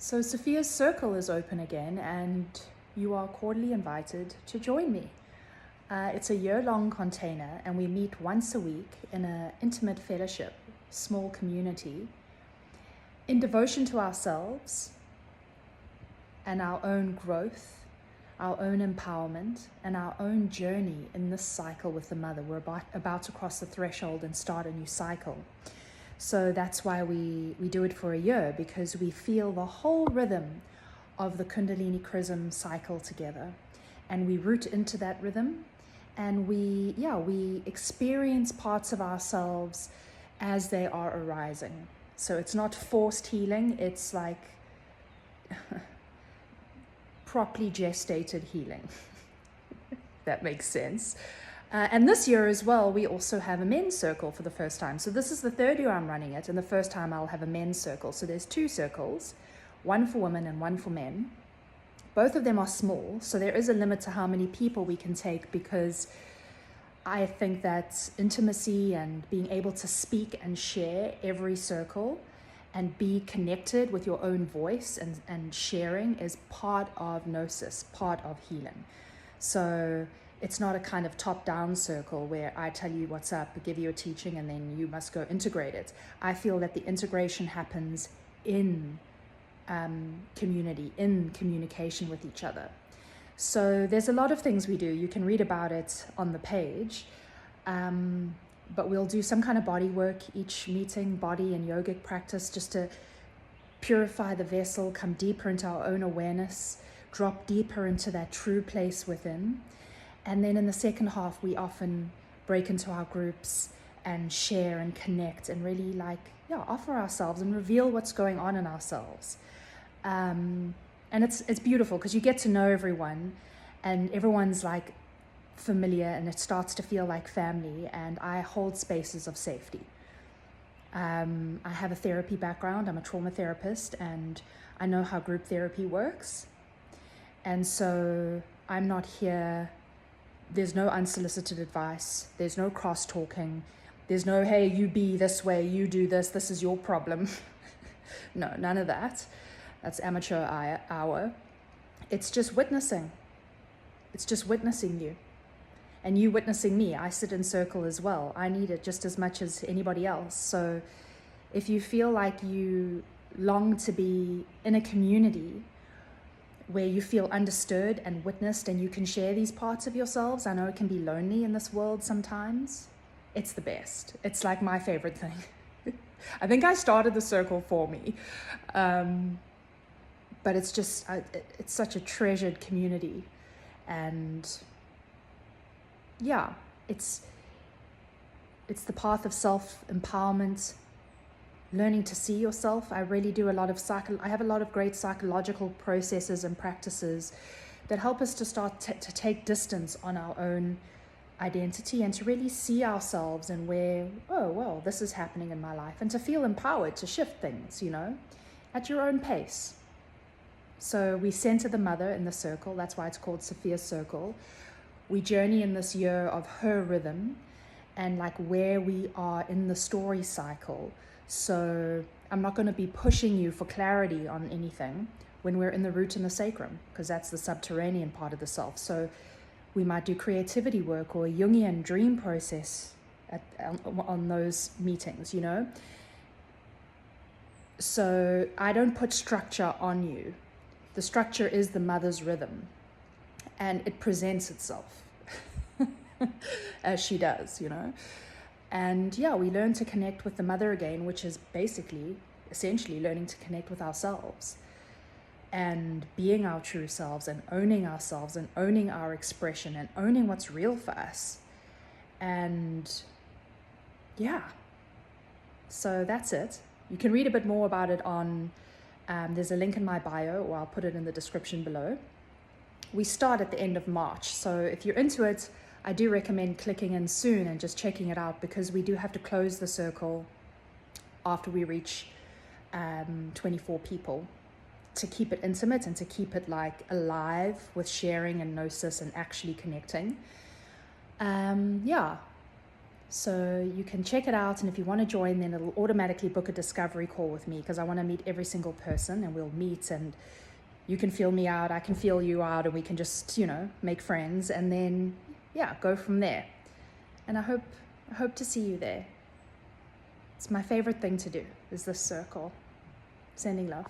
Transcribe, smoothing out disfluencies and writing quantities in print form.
So Sophia's Circle is open again, and you are cordially invited to join me. It's a year-long container, and we meet once a week in an intimate fellowship, small community, in devotion to ourselves and our own growth, our own empowerment, and our own journey in this cycle with the mother. We're about to cross the threshold and start a new cycle. So that's why we do it for a year, because we feel the whole rhythm of the Kundalini Chrism cycle together. And we root into that rhythm, and we experience parts of ourselves as they are arising. So it's not forced healing, it's like properly gestated healing. That makes sense. And this year as well, we also have a men's circle for the first time. So this is the third year I'm running it, and the first time I'll have a men's circle. So there's two circles, one for women and one for men. Both of them are small, so there is a limit to how many people we can take, because I think that intimacy and being able to speak and share every circle and be connected with your own voice and sharing is part of gnosis, part of healing. So it's not a kind of top-down circle where I tell you what's up, give you a teaching, and then you must go integrate it. I feel that the integration happens in community, in communication with each other. So there's a lot of things we do. You can read about it on the page, but we'll do some kind of body work each meeting, body and yogic practice, just to purify the vessel, come deeper into our own awareness, drop deeper into that true place within. And then in the second half, we often break into our groups and share and connect and really offer ourselves and reveal what's going on in ourselves. And it's beautiful because you get to know everyone, and everyone's like familiar, and it starts to feel like family, and I hold spaces of safety. I have a therapy background. I'm a trauma therapist, and I know how group therapy works. And so I'm not here. There's no unsolicited advice. There's no cross-talking. There's no, hey, you be this way, you do this, this is your problem. No, none of that. That's amateur hour. It's just witnessing. It's just witnessing you. And you witnessing me. I sit in circle as well. I need it just as much as anybody else. So if you feel like you long to be in a community where you feel understood and witnessed and you can share these parts of yourselves. I know it can be lonely in this world sometimes. It's the best. It's like my favorite thing. I think I started the circle for me. But it's just, it's such a treasured community. And yeah, it's the path of self-empowerment, learning to see yourself. I really do I have a lot of great psychological processes and practices that help us to start to take distance on our own identity and to really see ourselves and where, oh, well, this is happening in my life, and to feel empowered to shift things, at your own pace. So we center the mother in the circle. That's why it's called Sophia's Circle. We journey in this year of her rhythm and where we are in the story cycle. So I'm not going to be pushing you for clarity on anything when we're in the root and the sacrum, because that's the subterranean part of the self. So we might do creativity work or a Jungian dream process on those meetings, So I don't put structure on you. The structure is the mother's rhythm, and it presents itself as she does, And we learn to connect with the mother again, which is essentially learning to connect with ourselves and being our true selves and owning ourselves and owning our expression and owning what's real for us. And so that's it. You can read a bit more about it on, there's a link in my bio, or I'll put it in the description below. We start at the end of March. So if you're into it, I do recommend clicking in soon and just checking it out, because we do have to close the circle after we reach 24 people to keep it intimate and to keep it alive with sharing and gnosis and actually connecting. So you can check it out, and if you want to join, then it'll automatically book a discovery call with me, because I want to meet every single person, and we'll meet, and you can feel me out, I can feel you out, and we can just, make friends, and then, yeah, go from there. And I hope to see you there. It's my favorite thing to do, is this circle. Sending love.